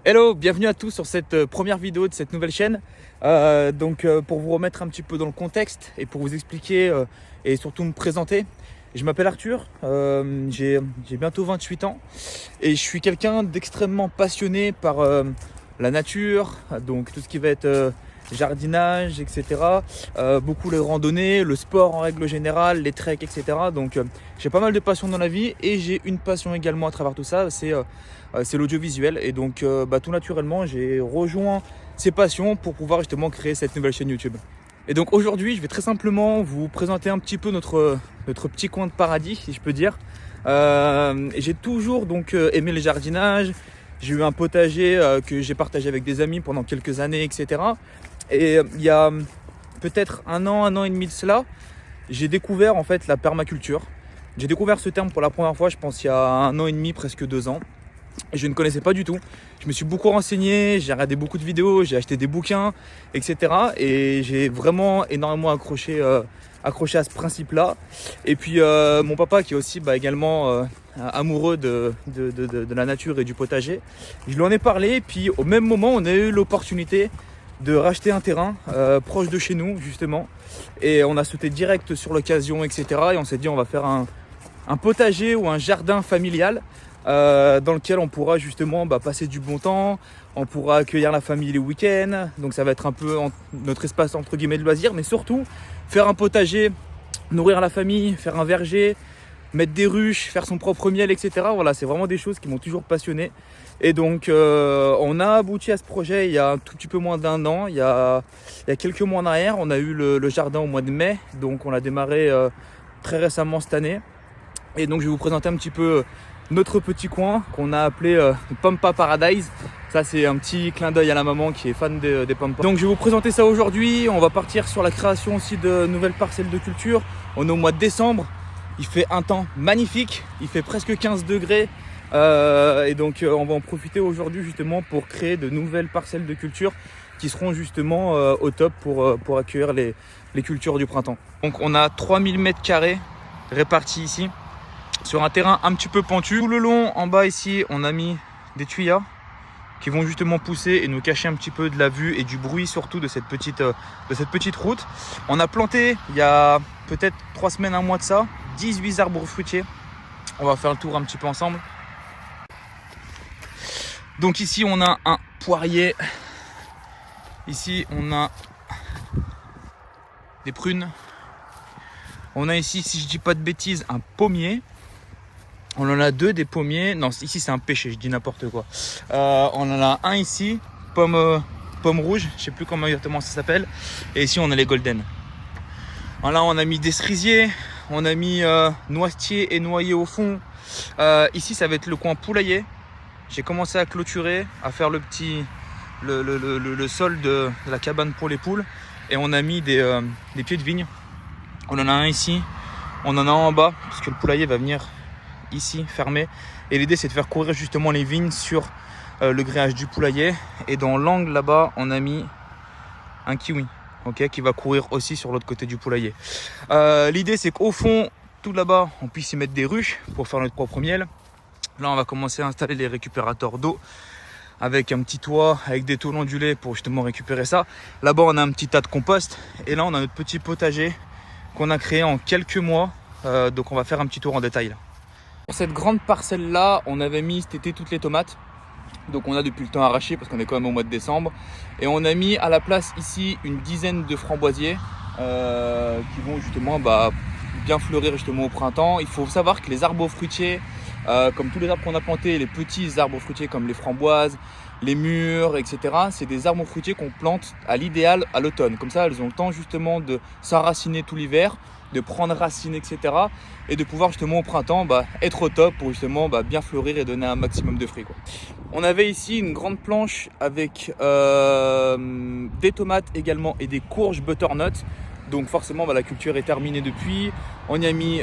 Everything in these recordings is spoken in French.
Hello, bienvenue à tous sur cette première vidéo de cette nouvelle chaîne. Pour vous remettre un petit peu dans le contexte et pour vous expliquer et surtout me présenter, je m'appelle Arthur, j'ai bientôt 28 ans et je suis quelqu'un d'extrêmement passionné par la nature, donc tout ce qui va être jardinage, etc. Beaucoup les randonnées, le sport en règle générale, les treks, etc. J'ai pas mal de passions dans la vie et j'ai une passion également à travers tout ça, c'est l'audiovisuel. Et donc tout naturellement, j'ai rejoint ces passions pour pouvoir justement créer cette nouvelle chaîne YouTube. Et donc aujourd'hui, je vais très simplement vous présenter un petit peu notre petit coin de paradis, si je peux dire. J'ai toujours aimé le jardinage. J'ai eu un potager que j'ai partagé avec des amis pendant quelques années, etc. Et il y a peut-être un an et demi de cela, j'ai découvert en fait la permaculture. J'ai découvert ce terme pour la première fois, je pense il y a un an et demi, presque 2 ans. Et je ne connaissais pas du tout. Je me suis beaucoup renseigné, j'ai regardé beaucoup de vidéos, j'ai acheté des bouquins, etc. Et j'ai vraiment énormément accroché à ce principe-là. Et puis mon papa qui est aussi également amoureux de la nature et du potager, je lui en ai parlé. Et puis au même moment, on a eu l'opportunité de racheter un terrain proche de chez nous justement. Et on a sauté direct sur l'occasion, etc. Et on s'est dit on va faire un potager ou un jardin familial. Dans lequel on pourra justement passer du bon temps, on pourra accueillir la famille les week-ends, donc ça va être un peu notre espace entre guillemets de loisirs, mais surtout faire un potager, nourrir la famille, faire un verger, mettre des ruches, faire son propre miel, etc. Voilà, c'est vraiment des choses qui m'ont toujours passionné. Et donc on a abouti à ce projet il y a un tout petit peu moins d'un an, il y a quelques mois en arrière. On a eu le jardin au mois de mai, donc on l'a démarré très récemment cette année. Et donc je vais vous présenter un petit peu notre petit coin qu'on a appelé Pampa Paradise. Ça c'est un petit clin d'œil à la maman qui est fan des Pampas. Donc je vais vous présenter ça aujourd'hui. On va partir sur la création aussi de nouvelles parcelles de culture. On est au mois de décembre. Il fait un temps magnifique. Il fait presque 15 degrés. On va en profiter aujourd'hui justement pour créer de nouvelles parcelles de culture qui seront justement au top pour accueillir les cultures du printemps. Donc on a 3000 m² répartis ici sur un terrain un petit peu pentu. Tout le long en bas ici on a mis des tuyas qui vont justement pousser et nous cacher un petit peu de la vue et du bruit surtout de cette petite route. On a planté il y a peut-être 3 semaines, un mois de ça, 18 arbres fruitiers. On va faire le tour un petit peu ensemble. Donc ici on a un poirier, ici on a des prunes, on a ici, si je dis pas de bêtises, un pommier. On en a 2 des pommiers. Non, ici c'est un pêcher, je dis n'importe quoi. On en a un ici, pomme rouge, je sais plus comment exactement ça s'appelle. Et ici on a les golden. Là on a mis des cerisiers, on a mis noisetiers et noyers au fond. Ici ça va être le coin poulailler. J'ai commencé à clôturer, à faire le sol de la cabane pour les poules. Et on a mis des pieds de vigne. On en a un ici, on en a un en bas, parce que le poulailler va venir ici fermé, et l'idée c'est de faire courir justement les vignes sur le grillage du poulailler. Et dans l'angle là-bas on a mis un kiwi, qui va courir aussi sur l'autre côté du poulailler. L'idée c'est qu'au fond, tout là-bas, on puisse y mettre des ruches pour faire notre propre miel. Là on va commencer à installer les récupérateurs d'eau avec un petit toit, avec des tôles ondulées pour justement récupérer ça. Là-bas on a un petit tas de compost, et là on a notre petit potager qu'on a créé en quelques mois. Donc on va faire un petit tour en détail là. Pour cette grande parcelle là, on avait mis cet été toutes les tomates. Donc on a depuis le temps arraché parce qu'on est quand même au mois de décembre. Et on a mis à la place ici une dizaine de framboisiers qui vont justement bien fleurir justement au printemps. Il faut savoir que les arbres fruitiers, comme tous les arbres qu'on a plantés, les petits arbres fruitiers comme les framboises, les mûres, etc. c'est des arbres fruitiers qu'on plante à l'idéal à l'automne. Comme ça, elles ont le temps justement de s'enraciner tout l'hiver, de prendre racine, etc. et de pouvoir justement au printemps être au top pour justement bien fleurir et donner un maximum de fruits, quoi. On avait ici une grande planche avec des tomates également et des courges butternut. Donc forcément la culture est terminée depuis. On y a mis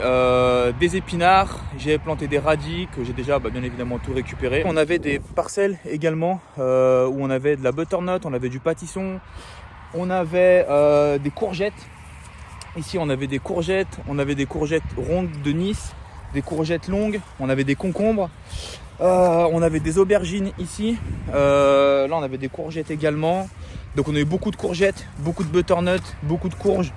des épinards, j'ai planté des radis que j'ai déjà bien évidemment tout récupéré. On avait des parcelles également où on avait de la butternut, on avait du pâtisson, on avait des courgettes. Ici on avait des courgettes rondes de Nice, des courgettes longues, on avait des concombres, on avait des aubergines ici, là on avait des courgettes également. Donc on a eu beaucoup de courgettes, beaucoup de butternut, beaucoup de courges,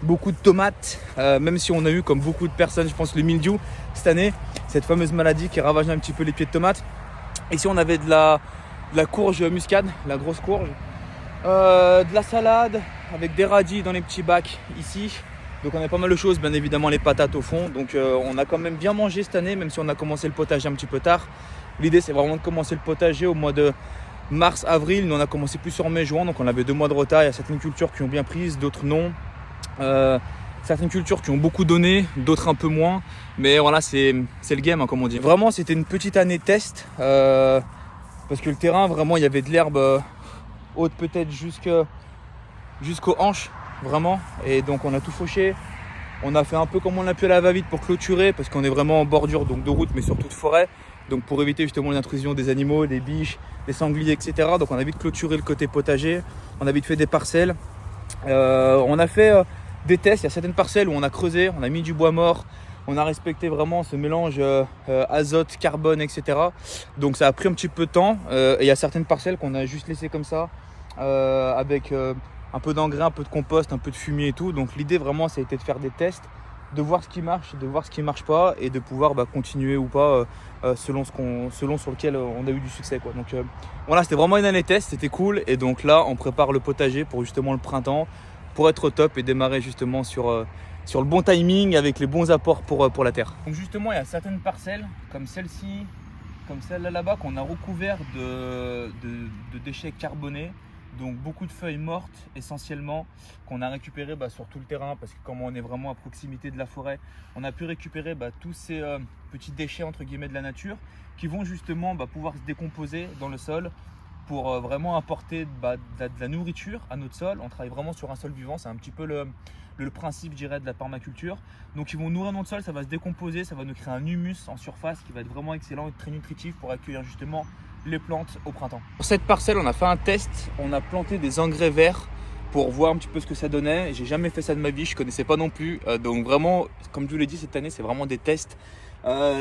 beaucoup de tomates, même si on a eu, comme beaucoup de personnes, je pense, le mildiou cette année, cette fameuse maladie qui ravage un petit peu les pieds de tomates. Ici on avait de la courge muscade, la grosse courge, de la salade avec des radis dans les petits bacs ici. Donc on a pas mal de choses, bien évidemment les patates au fond. Donc on a quand même bien mangé cette année, même si on a commencé le potager un petit peu tard. L'idée c'est vraiment de commencer le potager au mois de mars, avril. Nous on a commencé plus sur mai, juin, donc on avait 2 mois de retard. Il y a certaines cultures qui ont bien pris, d'autres non. Certaines cultures qui ont beaucoup donné, d'autres un peu moins. Mais voilà, c'est le game, hein, comme on dit. Vraiment c'était une petite année test. Parce que le terrain, vraiment il y avait de l'herbe haute peut-être jusqu'aux hanches. Vraiment, et donc on a tout fauché, on a fait un peu comme on a pu à la va-vite pour clôturer, parce qu'on est vraiment en bordure donc de route mais surtout de forêt, donc pour éviter justement l'intrusion des animaux, des biches, des sangliers, etc. Donc on a vite clôturé le côté potager, on a vite fait des parcelles, on a fait des tests. Il y a certaines parcelles où on a creusé, on a mis du bois mort, on a respecté vraiment ce mélange azote, carbone, etc. Donc ça a pris un petit peu de temps, et il y a certaines parcelles qu'on a juste laissées comme ça, avec un peu d'engrais, un peu de compost, un peu de fumier et tout. Donc l'idée vraiment ça a été de faire des tests, de voir ce qui marche, de voir ce qui ne marche pas, et de pouvoir continuer ou pas selon sur lequel on a eu du succès, quoi. Donc voilà, c'était vraiment une année test, c'était cool. Et donc là on prépare le potager pour justement le printemps, pour être au top et démarrer justement sur le bon timing avec les bons apports pour la terre. Donc justement il y a certaines parcelles comme celle-ci, comme celle-là là-bas qu'on a recouvert de déchets carbonés. Donc beaucoup de feuilles mortes essentiellement qu'on a récupérées sur tout le terrain, parce que comme on est vraiment à proximité de la forêt, on a pu récupérer tous ces petits déchets entre guillemets de la nature qui vont justement pouvoir se décomposer dans le sol pour vraiment apporter de la nourriture à notre sol. On travaille vraiment sur un sol vivant, c'est un petit peu le principe, je dirais, de la permaculture. Donc ils vont nourrir notre sol, ça va se décomposer, ça va nous créer un humus en surface qui va être vraiment excellent et très nutritif pour accueillir justement les plantes au printemps. Sur cette parcelle, on a fait un test, on a planté des engrais verts pour voir un petit peu ce que ça donnait. J'ai jamais fait ça de ma vie, je connaissais pas non plus. Donc vraiment, comme je vous l'ai dit, cette année, c'est vraiment des tests.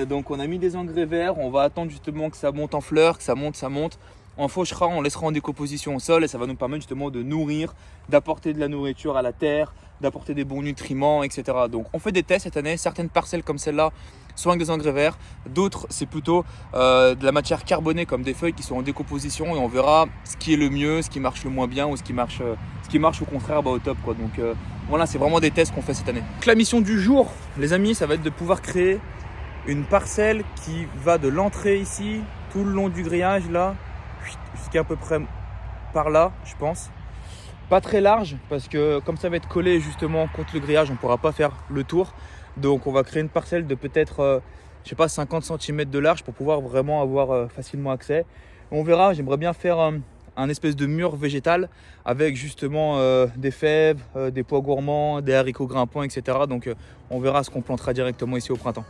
Donc on a mis des engrais verts, on va attendre justement que ça monte en fleurs, que ça monte. On fauchera, on laissera en décomposition au sol et ça va nous permettre justement de nourrir, d'apporter de la nourriture à la terre, d'apporter des bons nutriments, etc. Donc on fait des tests cette année. Certaines parcelles comme celle-là sont avec des engrais verts, d'autres c'est plutôt de la matière carbonée comme des feuilles qui sont en décomposition, et on verra ce qui est le mieux, ce qui marche le moins bien ou ce qui marche au contraire au top, quoi. Donc voilà, c'est vraiment des tests qu'on fait cette année. Donc la mission du jour, les amis, ça va être de pouvoir créer une parcelle qui va de l'entrée ici, tout le long du grillage là, jusqu'à peu près par là, je pense. Pas très large, parce que comme ça va être collé justement contre le grillage, on ne pourra pas faire le tour. Donc on va créer une parcelle de peut-être 50 cm de large pour pouvoir vraiment avoir facilement accès. On verra, j'aimerais bien faire un espèce de mur végétal avec justement des fèves, des pois gourmands, des haricots grimpants, etc. Donc on verra ce qu'on plantera directement ici au printemps.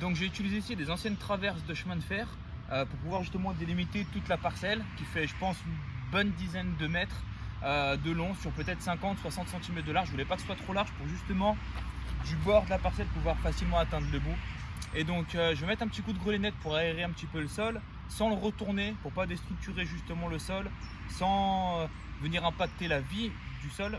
Donc j'ai utilisé ici des anciennes traverses de chemin de fer pour pouvoir justement délimiter toute la parcelle qui fait, je pense, une bonne dizaine de mètres de long sur peut-être 50-60 cm de large. Je voulais pas que ce soit trop large pour justement du bord de la parcelle pouvoir facilement atteindre le bout. Et donc je vais mettre un petit coup de grelinette pour aérer un petit peu le sol sans le retourner, pour pas déstructurer justement le sol, sans venir impacter la vie du sol.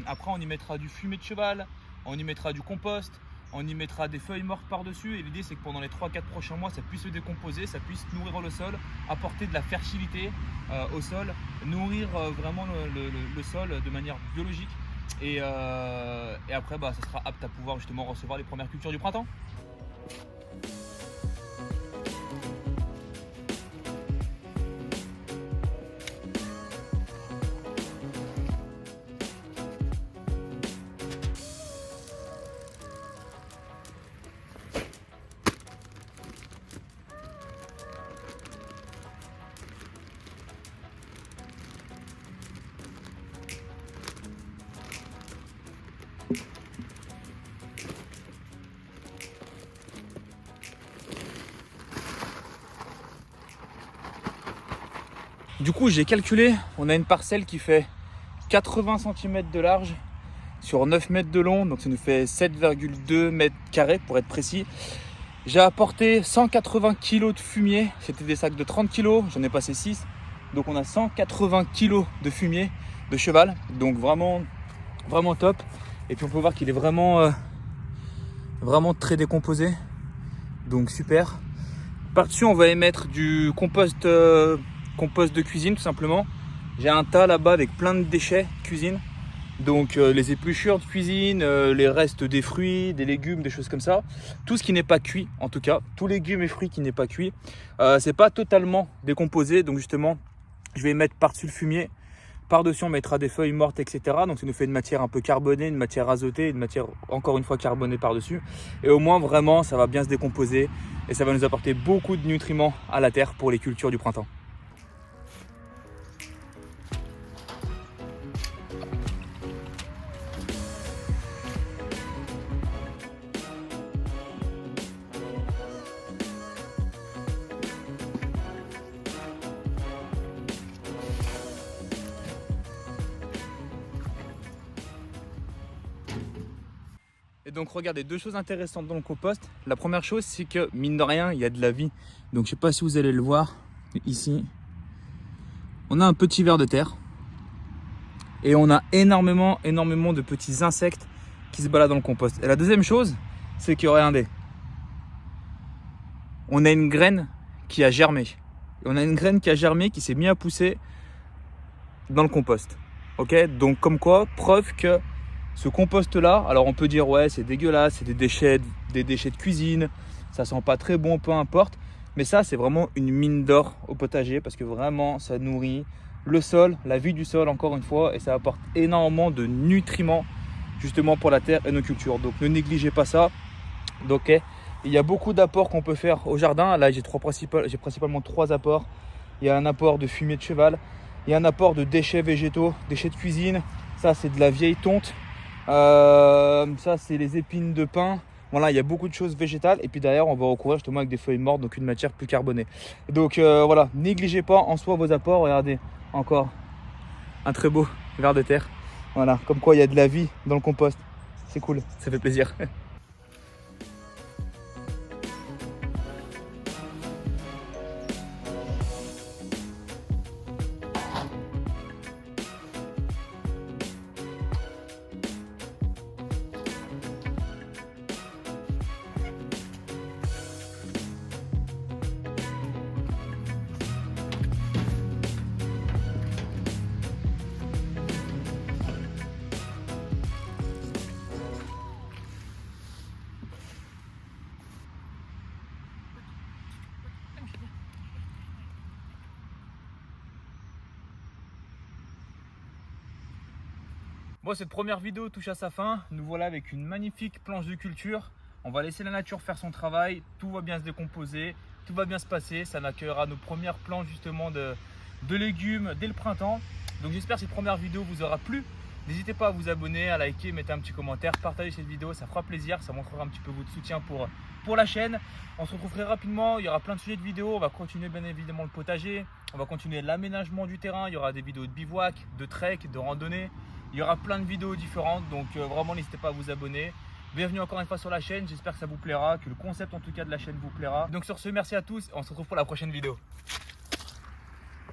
Après on y mettra du fumier de cheval, on y mettra du compost, on y mettra des feuilles mortes par-dessus, et l'idée c'est que pendant les 3-4 prochains mois ça puisse se décomposer, ça puisse nourrir le sol, apporter de la fertilité au sol, nourrir vraiment le sol de manière biologique, et après ça sera apte à pouvoir justement recevoir les premières cultures du printemps. Du coup, j'ai calculé, on a une parcelle qui fait 80 cm de large sur 9 mètres de long, donc ça nous fait 7,2 mètres carrés pour être précis. J'ai apporté 180 kg de fumier, c'était des sacs de 30 kg, j'en ai passé 6. Donc on a 180 kg de fumier de cheval, donc vraiment top. Et puis on peut voir qu'il est vraiment très décomposé, donc super. Par-dessus on va émettre du compost de cuisine tout simplement. J'ai un tas là-bas avec plein de déchets cuisine. Donc les épluchures de cuisine, les restes des fruits, des légumes, des choses comme ça. Tout ce qui n'est pas cuit en tout cas, tous légumes et fruits qui n'est pas cuit. C'est pas totalement décomposé, donc justement je vais mettre par-dessus le fumier. Par-dessus on mettra des feuilles mortes, etc. Donc ça nous fait une matière un peu carbonée, une matière azotée, une matière encore une fois carbonée par-dessus. Et au moins vraiment ça va bien se décomposer et ça va nous apporter beaucoup de nutriments à la terre pour les cultures du printemps. Et donc regardez, deux choses intéressantes dans le compost. La première chose, c'est que mine de rien, il y a de la vie. Donc je sais pas si vous allez le voir ici. On a un petit ver de terre. Et on a énormément de petits insectes qui se baladent dans le compost. Et la deuxième chose, c'est que regardez, on a une graine qui a germé. Et on a une graine qui a germé, qui s'est mise à pousser dans le compost. Ok, donc comme quoi, preuve que ce compost là, alors on peut dire ouais c'est dégueulasse, c'est des déchets de cuisine, ça sent pas très bon, peu importe, mais ça c'est vraiment une mine d'or au potager parce que vraiment ça nourrit le sol, la vie du sol encore une fois, et ça apporte énormément de nutriments justement pour la terre et nos cultures. Donc ne négligez pas ça. Donc il y a beaucoup d'apports qu'on peut faire au jardin. Là j'ai principalement 3 apports. Il y a un apport de fumier de cheval, il y a un apport de déchets végétaux, déchets de cuisine, ça c'est de la vieille tonte. Ça c'est les épines de pin. Voilà, il y a beaucoup de choses végétales. Et puis derrière on va recouvrir justement avec des feuilles mortes, donc une matière plus carbonée. Donc voilà, négligez pas en soi vos apports. Regardez, encore un très beau ver de terre. Voilà, comme quoi il y a de la vie dans le compost. C'est cool, ça fait plaisir. Bon, cette première vidéo touche à sa fin. Nous voilà avec une magnifique planche de culture. On va laisser la nature faire son travail. Tout va bien se décomposer, tout va bien se passer. Ça accueillera nos premières planches justement de légumes dès le printemps. Donc j'espère que cette première vidéo vous aura plu. N'hésitez pas à vous abonner, à liker, mettre un petit commentaire, partager cette vidéo, ça fera plaisir, ça montrera un petit peu votre soutien pour la chaîne. On se retrouve très rapidement, il y aura plein de sujets de vidéos, on va continuer bien évidemment le potager, on va continuer l'aménagement du terrain, il y aura des vidéos de bivouac, de trek, de randonnée, il y aura plein de vidéos différentes, donc vraiment n'hésitez pas à vous abonner. Bienvenue encore une fois sur la chaîne, j'espère que ça vous plaira, que le concept en tout cas de la chaîne vous plaira. Donc sur ce, merci à tous, on se retrouve pour la prochaine vidéo.